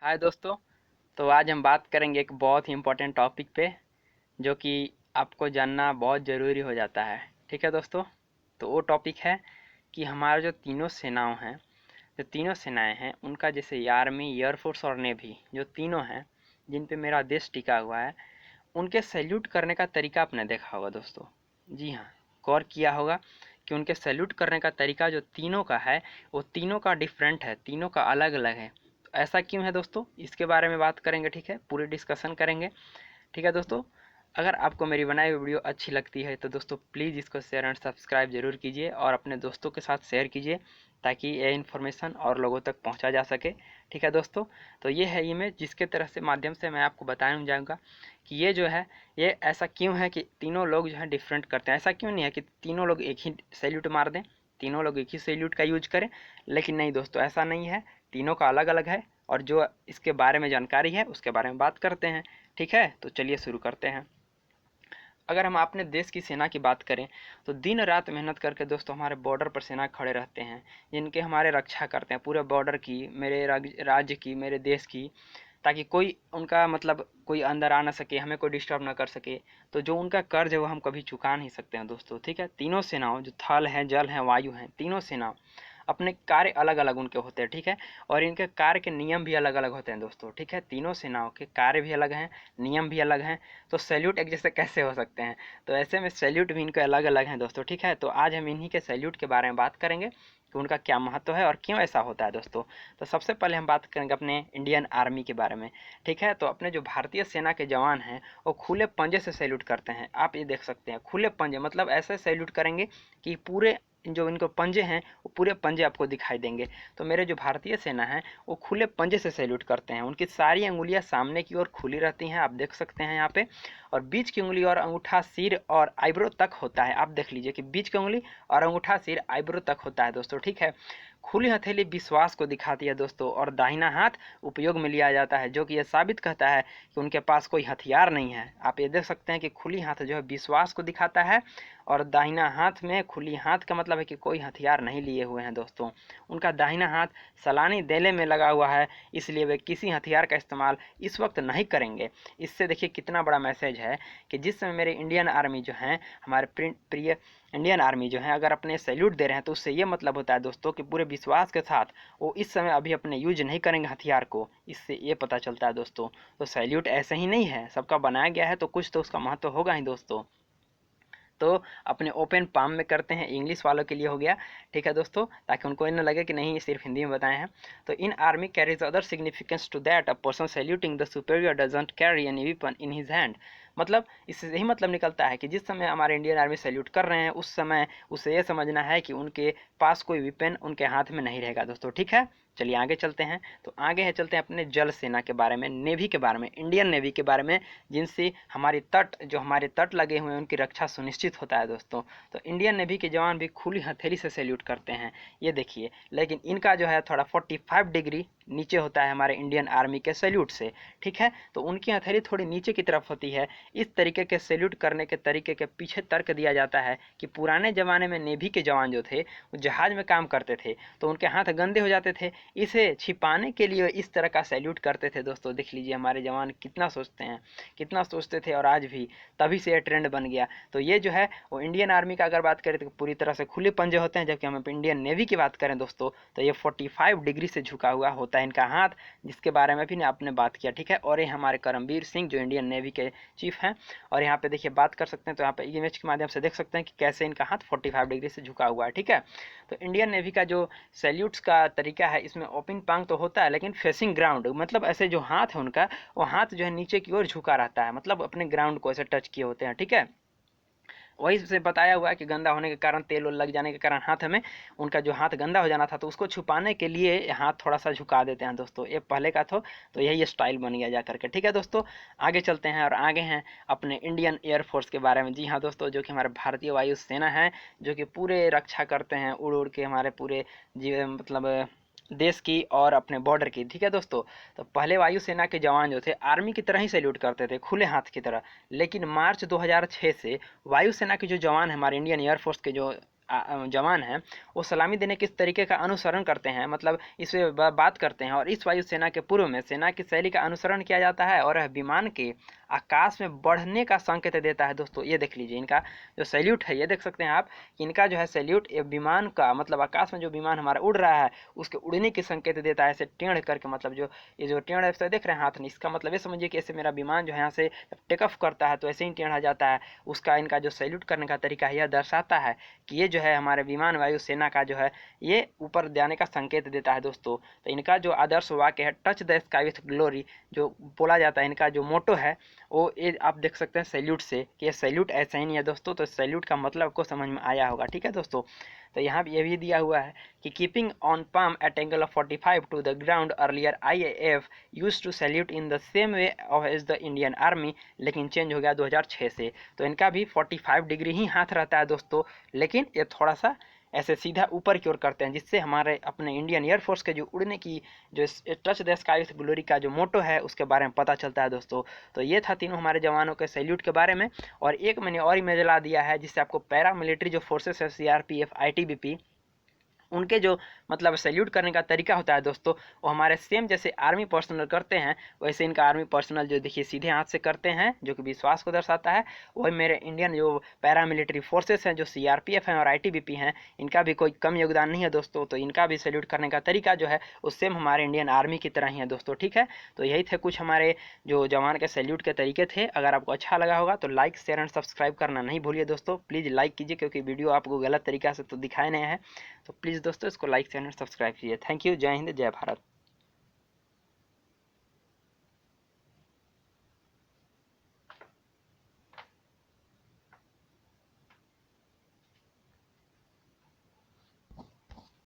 हाय दोस्तों। तो आज हम बात करेंगे एक बहुत ही इम्पोर्टेंट टॉपिक पे जो कि आपको जानना बहुत ज़रूरी हो जाता है। ठीक है दोस्तों, तो वो टॉपिक है कि हमारे जो तीनों सेनाओं हैं, जो तीनों सेनाएं हैं, उनका जैसे आर्मी, एयरफोर्स और नेवी, जो तीनों हैं जिन पे मेरा देश टिका हुआ है, उनके सैल्यूट करने का तरीका आपने देखा होगा दोस्तों। जी हाँ, गौर किया होगा कि उनके सैल्यूट करने का तरीका जो तीनों का है वो तीनों का डिफरेंट है, तीनों का अलग अलग है। तो ऐसा क्यों है दोस्तों, इसके बारे में बात करेंगे। ठीक है, पूरी डिस्कशन करेंगे। ठीक है दोस्तों, अगर आपको मेरी बनाई हुई वीडियो अच्छी लगती है तो दोस्तों प्लीज़ इसको शेयर एंड सब्सक्राइब जरूर कीजिए और अपने दोस्तों के साथ शेयर कीजिए ताकि ये इन्फॉर्मेशन और लोगों तक पहुंचा जा सके। ठीक है दोस्तों, तो ये है इमेज जिसके तरह से माध्यम से मैं आपको बताना जाऊँगा कि ये जो है, ये ऐसा क्यों है कि तीनों लोग जो है डिफरेंट करते हैं। ऐसा क्यों नहीं है कि तीनों लोग एक ही सैल्यूट मार दें, तीनों लोग एक ही सैल्यूट का यूज करें। लेकिन नहीं दोस्तों, ऐसा नहीं है, तीनों का अलग अलग है और जो इसके बारे में जानकारी है उसके बारे में बात करते हैं। ठीक है, तो चलिए शुरू करते हैं। अगर हम अपने देश की सेना की बात करें तो दिन रात मेहनत करके दोस्तों हमारे बॉर्डर पर सेना खड़े रहते हैं, जिनके हमारे रक्षा करते हैं पूरे बॉर्डर की, मेरे राज्य की, मेरे देश की, ताकि कोई उनका मतलब कोई अंदर आ ना सके, हमें कोई डिस्टर्ब ना कर सके। तो जो उनका कर्ज है वो हम कभी चुका नहीं सकते हैं दोस्तों। ठीक है, तीनों सेनाओं जो थल हैं, जल हैं, वायु हैं, तीनों सेना अपने कार्य अलग अलग उनके होते हैं। ठीक है, और इनके कार्य के नियम भी अलग अलग होते हैं दोस्तों। ठीक है, तीनों सेनाओं के कार्य भी अलग हैं, नियम भी अलग हैं। तो सैल्यूट एक जैसे कैसे हो सकते हैं, तो ऐसे में सैल्यूट भी इनके अलग अलग हैं दोस्तों। ठीक है, तो आज हम इन्हीं के सैल्यूट के बारे में बात करेंगे कि उनका क्या महत्व है और क्यों ऐसा होता है दोस्तों। तो सबसे पहले हम बात करेंगे अपने इंडियन आर्मी के बारे में। ठीक है, तो अपने जो भारतीय सेना के जवान हैं वो खुले पंजे से सैल्यूट करते हैं। आप ये देख सकते हैं, खुले पंजे मतलब ऐसे सैल्यूट करेंगे कि पूरे जो इनको पंजे हैं वो पूरे पंजे आपको दिखाई देंगे। तो मेरे जो भारतीय सेना है वो खुले पंजे से सैल्यूट करते हैं। उनकी सारी अंगुलियां सामने की ओर खुली रहती हैं, आप देख सकते हैं यहाँ पे। और बीच की उंगली और अंगूठा सिर और आईब्रो तक होता है। आप देख लीजिए कि बीच की उंगली और अंगूठा सिर आईब्रो तक होता है दोस्तों। ठीक है, खुली हथेली विश्वास को दिखाती है दोस्तों, और दाहिना हाथ उपयोग में लिया जाता है, जो कि यह साबित करता है कि उनके पास कोई हथियार नहीं है। आप ये देख सकते हैं कि खुली हाथ जो है विश्वास को दिखाता है, और दाहिना हाथ में खुली हाथ का मतलब है कि कोई हथियार नहीं लिए हुए हैं दोस्तों। उनका दाहिना हाथ सलानी देले में लगा हुआ है, इसलिए वे किसी हथियार का इस्तेमाल इस वक्त नहीं करेंगे। इससे देखिए कितना बड़ा मैसेज है कि जिस समय मेरे इंडियन आर्मी जो हैं, हमारे प्रिय इंडियन आर्मी जो है, अगर अपने सैल्यूट दे रहे हैं तो उससे ये मतलब होता है दोस्तों कि पूरे विश्वास के साथ वो इस समय अभी अपने यूज नहीं करेंगे हथियार को। इससे ये पता चलता है दोस्तों। तो सैल्यूट ऐसे ही नहीं है, सबका बनाया गया है तो कुछ तो उसका महत्व होगा ही दोस्तों। तो अपने ओपन पाम में करते हैं, इंग्लिश वालों के लिए हो गया। ठीक है दोस्तों, ताकि उनको ये न लगे कि नहीं ये सिर्फ हिंदी में बताए हैं। तो in army carries other significance to that a person saluting the superior doesn't carry any weapon in his hand. मतलब इससे यही मतलब निकलता है कि जिस समय हमारे इंडियन आर्मी सैल्यूट कर रहे हैं उस समय उसे ये समझना है कि उनके पास कोई वेपन उनके हाथ में नहीं रहेगा दोस्तों। ठीक है, चलिए आगे चलते हैं। तो आगे है चलते हैं अपने जल सेना के बारे में, नेवी के बारे में, इंडियन नेवी के बारे में, जिनसे हमारी तट जो हमारे तट लगे हुए हैं उनकी रक्षा सुनिश्चित होता है दोस्तों। तो इंडियन नेवी के जवान भी खुली हथेली से सैल्यूट करते हैं, ये देखिए। लेकिन इनका जो है थोड़ा 45 डिग्री नीचे होता है हमारे इंडियन आर्मी के सैल्यूट से। ठीक है, तो उनकी हथेली थोड़ी नीचे की तरफ होती है। इस तरीके के सैल्यूट करने के तरीके के पीछे तर्क दिया जाता है कि पुराने ज़माने में नेवी के जवान जो थे वो जहाज़ में काम करते थे तो उनके हाथ गंदे हो जाते थे, इसे छिपाने के लिए इस तरह का सैल्यूट करते थे दोस्तों। देख लीजिए हमारे जवान कितना सोचते हैं, कितना सोचते थे, और आज भी तभी से यह ट्रेंड बन गया। तो ये जो है वो इंडियन आर्मी का अगर बात करें तो पूरी तरह से खुले पंजे होते हैं, जबकि हम इंडियन नेवी की बात करें दोस्तों तो ये 45 डिग्री से झुका हुआ होता है इनका हाथ, जिसके बारे में भी आपने बात किया। ठीक है, और ये हमारे करमबीर सिंह जो इंडियन नेवी के चीफ हैं, और यहाँ पे देखिए बात कर सकते हैं तो यहाँ पे इमेज के माध्यम से देख सकते हैं कि कैसे इनका हाथ 45 डिग्री से झुका हुआ है। ठीक है, तो इंडियन नेवी का जो सैल्यूट्स का तरीका है इसमें ओपन पांग तो होता है लेकिन फेसिंग ग्राउंड, मतलब ऐसे जो हाथ है उनका वो हाथ जो है नीचे की ओर झुका रहता है, मतलब अपने ग्राउंड को ऐसे टच किए होते हैं। ठीक है, वही से बताया हुआ है कि गंदा होने के कारण, तेल लग जाने के कारण हाथ में उनका जो हाथ गंदा हो जाना था तो उसको छुपाने के लिए हाथ थोड़ा सा झुका देते हैं दोस्तों। ये पहले का था, तो यही स्टाइल बन गया जा करके। ठीक है दोस्तों, आगे चलते हैं और आगे हैं अपने इंडियन एयरफोर्स के बारे में। जी हाँ दोस्तों, जो कि हमारे भारतीय वायु सेना है, जो कि पूरे रक्षा करते हैं उड़ उड़ के हमारे पूरे मतलब देश की और अपने बॉर्डर की। ठीक है दोस्तों, तो पहले वायुसेना के जवान जो थे आर्मी की तरह ही सैल्यूट करते थे, खुले हाथ की तरह। लेकिन मार्च 2006 से वायुसेना के जो जवान हैं, हमारे इंडियन एयरफोर्स के जो जवान हैं वो सलामी देने के इस तरीके का अनुसरण करते हैं, मतलब इस पे बात करते हैं, और इस वायुसेना के पूर्व में सेना की शैली का अनुसरण किया जाता है और विमान के आकाश में बढ़ने का संकेत देता है। दोस्तों ये देख लीजिए, इनका जो सैल्यूट है, ये देख सकते हैं आप, इनका जो है सैल्यूट विमान का, मतलब आकाश में जो विमान हमारा उड़ रहा है उसके उड़ने के संकेत देता है, ऐसे टेढ़ करके, मतलब जो ये जो टेढ़ ऐसे देख रहे हैं हाथ में, इसका मतलब ये समझिए कि ऐसे मेरा विमान जो है यहाँ से टेक ऑफ करता है तो ऐसे ही टेढ़ा जाता है। उसका इनका जो सैल्यूट करने का तरीका है यह दर्शाता है कि ये जो है हमारे विमान वायु सेना का जो है ये ऊपर जाने का संकेत देता है। दोस्तों तो इनका जो आदर्श वाक्य है, touch the sky with glory, जो बोला जाता है, इनका जो मोटो है वो ये आप देख सकते हैं सैल्यूट से, कि ये सैल्यूट ऐसा ही नहीं है दोस्तों। तो सैल्यूट का मतलब आपको समझ में आया होगा, ठीक है दोस्तों। तो यहाँ ये भी दिया हुआ है कि keeping on palm at angle of 45 to the ground, earlier IAF use to salute in the same way of as the Indian army, लेकिन चेंज हो गया 2006 से। तो इनका भी 45 डिग्री ही हाथ रहता है दोस्तों, लेकिन ये थोड़ा सा ऐसे सीधा ऊपर की ओर करते हैं, जिससे हमारे अपने इंडियन एयरफोर्स के जो उड़ने की जो touch the sky with glory का जो मोटो है उसके बारे में पता चलता है दोस्तों। तो ये था तीनों हमारे जवानों के सैल्यूट के बारे में। और एक मैंने और इमेज ला दिया है जिससे आपको पैरा मिलिट्री जो फोर्सेस है, CRPF, ITBP, उनके जो मतलब सैल्यूट करने का तरीका होता है दोस्तों, वो हमारे सेम जैसे आर्मी पर्सनल करते हैं वैसे इनका आर्मी पर्सनल जो देखिए सीधे हाथ से करते हैं, जो कि विश्वास को दर्शाता है। वही मेरे इंडियन जो पैरामिलिट्री फोर्सेस हैं, जो CRPF हैं और ITBP हैं, इनका भी कोई कम योगदान नहीं है दोस्तों। तो इनका भी सैल्यूट करने का तरीका जो है वो सेम हमारे इंडियन आर्मी की तरह ही है दोस्तों, ठीक है। तो यही थे कुछ हमारे जो जवान के सैल्यूट के तरीके थे। अगर आपको अच्छा लगा होगा तो लाइक, शेयर एंड सब्सक्राइब करना नहीं भूलिए दोस्तों, प्लीज़ लाइक कीजिए, क्योंकि वीडियो आपको गलत तरीका से तो दिखाए नहीं है। तो प्लीज़ दोस्तों इसको लाइक, शेयर एंड सब्सक्राइब कीजिए। Thank you. जय हिंद, जय भारत।